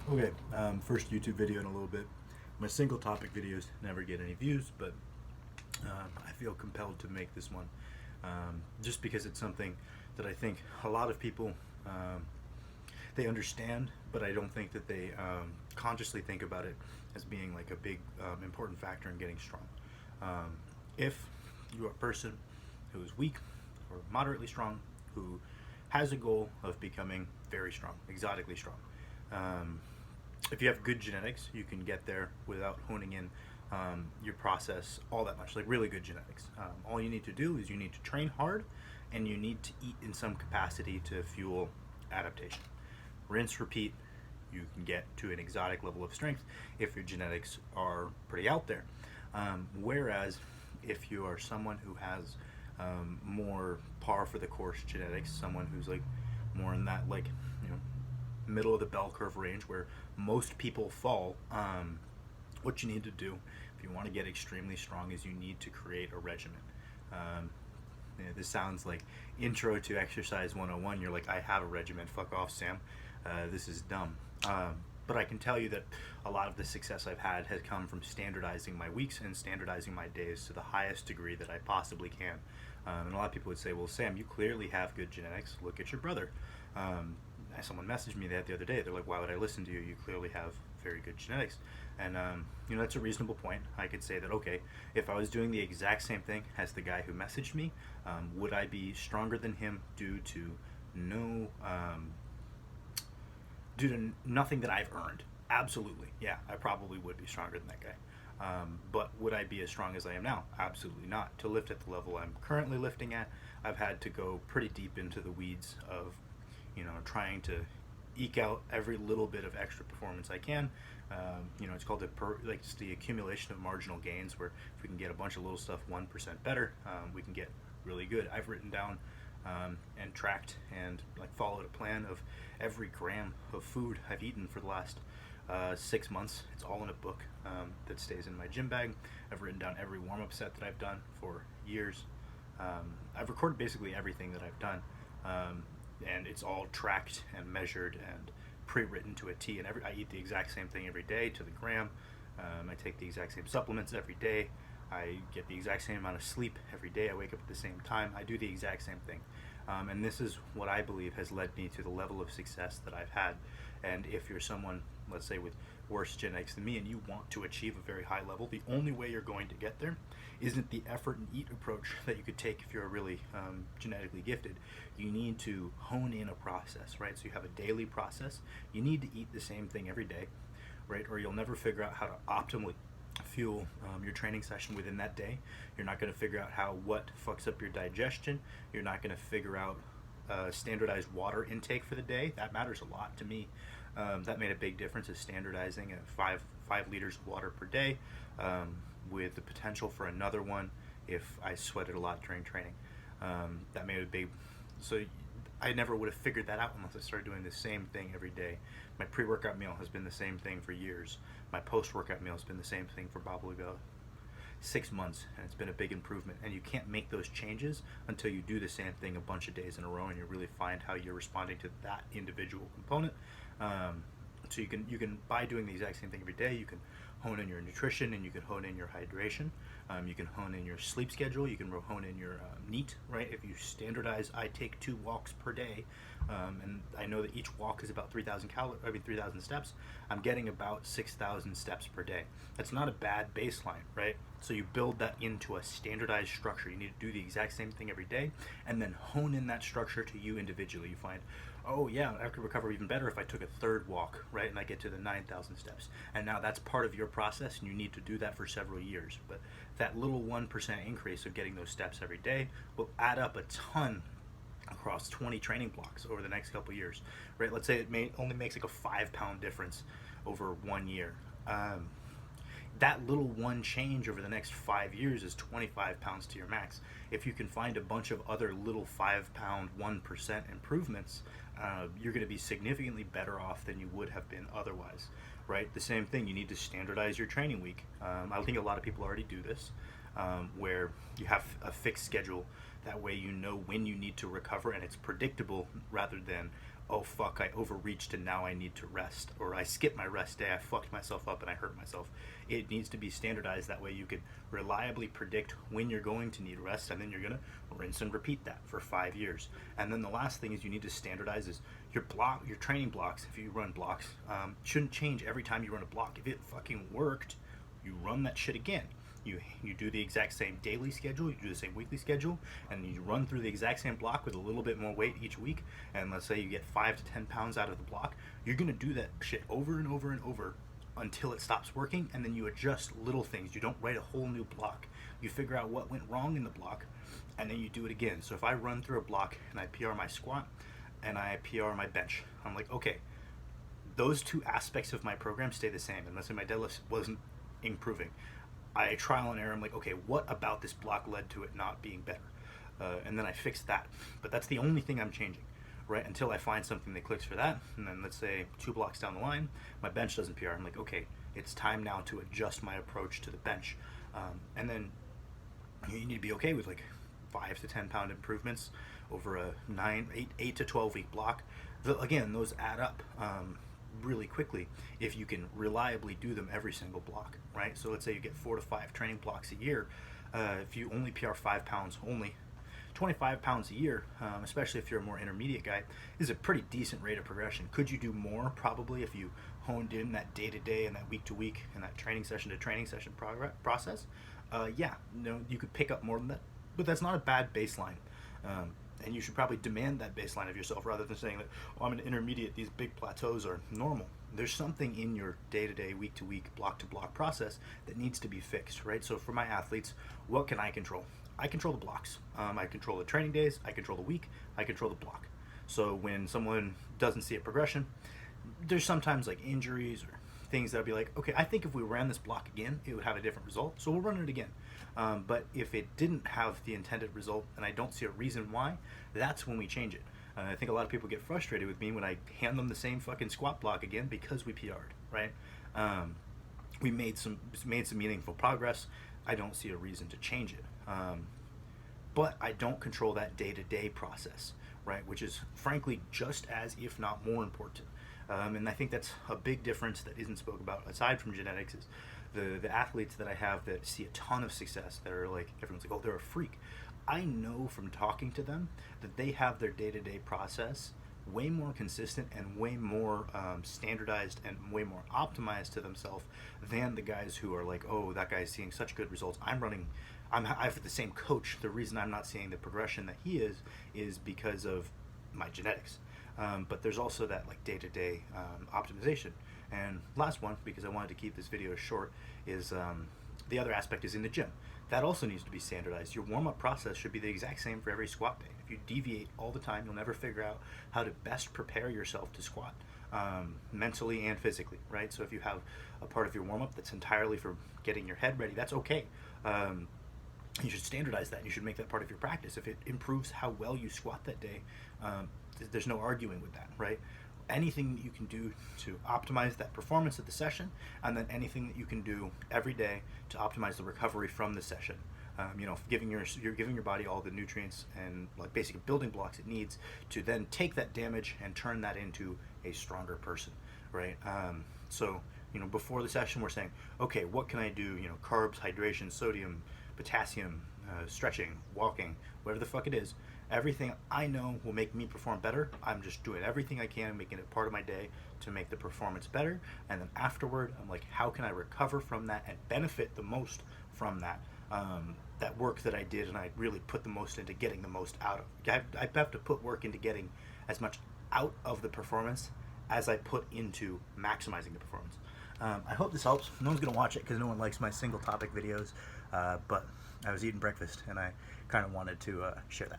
Okay, first YouTube video in a little bit. My single topic videos never get any views, but I feel compelled to make this one just because it's something that I think a lot of people they understand, but I don't think that they consciously think about it as being like a big important factor in getting strong. If you're a person who is weak or moderately strong, who has a goal of becoming very strong, exotically strong. If you have good genetics, you can get there without honing in your process all that much, like really good genetics. All you need to do is you need to train hard and you need to eat in some capacity to fuel adaptation. Rinse, repeat, you can get to an exotic level of strength if your genetics are pretty out there. Whereas if you are someone who has more par for the course genetics, someone who's like more in that like middle of the bell curve range where most people fall, what you need to do if you want to get extremely strong is you need to create a regimen. This sounds like intro to exercise 101. You're like, I have a regimen, fuck off, Sam. This is dumb. But I can tell you that a lot of the success I've had has come from standardizing my weeks and standardizing my days to the highest degree that I possibly can. And a lot of people would say, well, Sam, you clearly have good genetics. Look at your brother. Someone messaged me that the other day. They're like, why would I listen to you? You clearly have very good genetics. And that's a reasonable point. I could say that, okay, if I was doing the exact same thing as the guy who messaged me, would I be stronger than him due to nothing that I've earned? Absolutely. Yeah, I probably would be stronger than that guy. But would I be as strong as I am now? Absolutely not. To lift at the level I'm currently lifting at, I've had to go pretty deep into the weeds of trying to eke out every little bit of extra performance I can. It's called it's the accumulation of marginal gains, where if we can get a bunch of little stuff 1% better, we can get really good. I've written down and tracked and like followed a plan of every gram of food I've eaten for the last 6 months. It's all in a book that stays in my gym bag. I've written down every warm-up set that I've done for years. I've recorded basically everything that I've done. And it's all tracked and measured and pre-written to a T. And I eat the exact same thing every day to the gram. I take the exact same supplements every day. I get the exact same amount of sleep every day. I wake up at the same time. I do the exact same thing. And this is what I believe has led me to the level of success that I've had. And if you're someone, let's say, with worse genetics than me and you want to achieve a very high level, the only way you're going to get there isn't the effort and eat approach that you could take if you're really genetically gifted. You need to hone in a process, right? So you have a daily process. You need to eat the same thing every day, right? Or you'll never figure out how to optimally fuel your training session within that day. You're not going to figure out what fucks up your digestion. You're not going to figure out standardized water intake for the day. That matters a lot to me. That made a big difference, is standardizing at 5 liters of water per day, with the potential for another one if I sweated a lot during training. That made a big, so I never would have figured that out unless I started doing the same thing every day. My pre-workout meal has been the same thing for years. My post-workout meal has been the same thing for probably about 6 months, and it's been a big improvement. And you can't make those changes until you do the same thing a bunch of days in a row and you really find how you're responding to that individual component. So you can, by doing the exact same thing every day, you can hone in your nutrition and you can hone in your hydration. You can hone in your sleep schedule. You can hone in your NEAT, right? If you standardize, I take 2 walks per day, and I know that each walk is about 3,000 steps. I'm getting about 6,000 steps per day. That's not a bad baseline, right? So you build that into a standardized structure. You need to do the exact same thing every day, and then hone in that structure to you individually. You find, oh yeah, I could recover even better if I took a 3rd walk, right? And I get to the 9,000 steps. And now that's part of your process, and you need to do that for several years. But that little 1% increase of getting those steps every day will add up a ton across 20 training blocks over the next couple of years, right? Let's say it only makes like a 5-pound difference over 1 year. That little one change over the next 5 years is 25 pounds to your max. If you can find a bunch of other little 5-pound 1% improvements, you're going to be significantly better off than you would have been otherwise, right? The same thing, you need to standardize your training week. I think a lot of people already do this, where you have a fixed schedule. That way you know when you need to recover, and it's predictable rather than, oh fuck, I overreached and now I need to rest, or I skipped my rest day, I fucked myself up and I hurt myself. It needs to be standardized. That way you can reliably predict when you're going to need rest, and then you're gonna rinse and repeat that for 5 years. And then the last thing is you need to standardize is your training blocks. If you run blocks, shouldn't change every time you run a block. If it fucking worked, you run that shit again. You do the exact same daily schedule, you do the same weekly schedule, and you run through the exact same block with a little bit more weight each week. And let's say you get 5 to 10 pounds out of the block. You're gonna do that shit over and over and over until it stops working, and then you adjust little things. You don't write a whole new block. You figure out what went wrong in the block, and then you do it again. So if I run through a block and I PR my squat and I PR my bench, I'm like, okay, those two aspects of my program stay the same. And let's say my deadlift wasn't improving. I trial and error. I'm like, okay, what about this block led to it not being better? And then I fix that. But that's the only thing I'm changing, right? Until I find something that clicks for that. And then let's say 2 blocks down the line, my bench doesn't PR. I'm like, okay, it's time now to adjust my approach to the bench. And then you need to be okay with like 5 to 10 pound improvements over a 8 to 12 week block. Again, those add up really quickly if you can reliably do them every single block, right? So let's say you get 4 to 5 training blocks a year. If you only PR 5 pounds, only 25 pounds a year, especially if you're a more intermediate guy, is a pretty decent rate of progression. Could you do more? Probably, if you honed in that day-to-day and that week-to-week and that training session to training session process. Yeah, you could pick up more than that, but that's not a bad baseline. And you should probably demand that baseline of yourself rather than saying that, oh, I'm an intermediate, these big plateaus are normal. There's something in your day-to-day, week-to-week, block-to-block process that needs to be fixed, right? So for my athletes, what can I control? I control the blocks. I control the training days, I control the week, I control the block. So when someone doesn't see a progression, there's sometimes like injuries or things that'll be like, okay, I think if we ran this block again, it would have a different result, so we'll run it again. But if it didn't have the intended result and I don't see a reason why, that's when we change it. I think a lot of people get frustrated with me when I hand them the same fucking squat block again because we PR'd, right? We made some meaningful progress. I don't see a reason to change it. But I don't control that day-to-day process, right? Which is frankly just as, if not more important. And I think that's a big difference that isn't spoken about aside from genetics is the athletes that I have that see a ton of success that are like, everyone's like, oh, they're a freak. I know from talking to them that they have their day-to-day process way more consistent and way more standardized and way more optimized to themselves than the guys who are like, oh, that guy's seeing such good results. I have the same coach. The reason I'm not seeing the progression that he is because of my genetics. But there's also that like day-to-day optimization. And last one, because I wanted to keep this video short, is the other aspect is in the gym. That also needs to be standardized. Your warm-up process should be the exact same for every squat day. If you deviate all the time, you'll never figure out how to best prepare yourself to squat, mentally and physically, right? So if you have a part of your warm-up that's entirely for getting your head ready, that's okay. You should standardize that. You should make that part of your practice. If it improves how well you squat that day, there's no arguing with that, right? Anything that you can do to optimize that performance of the session, and then anything that you can do every day to optimize the recovery from the session. You're giving your body all the nutrients and like basic building blocks it needs to then take that damage and turn that into a stronger person, right? So before the session, we're saying, okay, what can I do? Carbs, hydration, sodium, potassium, stretching, walking, whatever the fuck it is. Everything I know will make me perform better. I'm just doing everything I can, making it part of my day to make the performance better. And then afterward, I'm like, how can I recover from that and benefit the most from that? That work that I did, and I really put the most into getting the most out of. I have to put work into getting as much out of the performance as I put into maximizing the performance. I hope this helps. No one's going to watch it because no one likes my single topic videos, but I was eating breakfast and I kind of wanted to share that.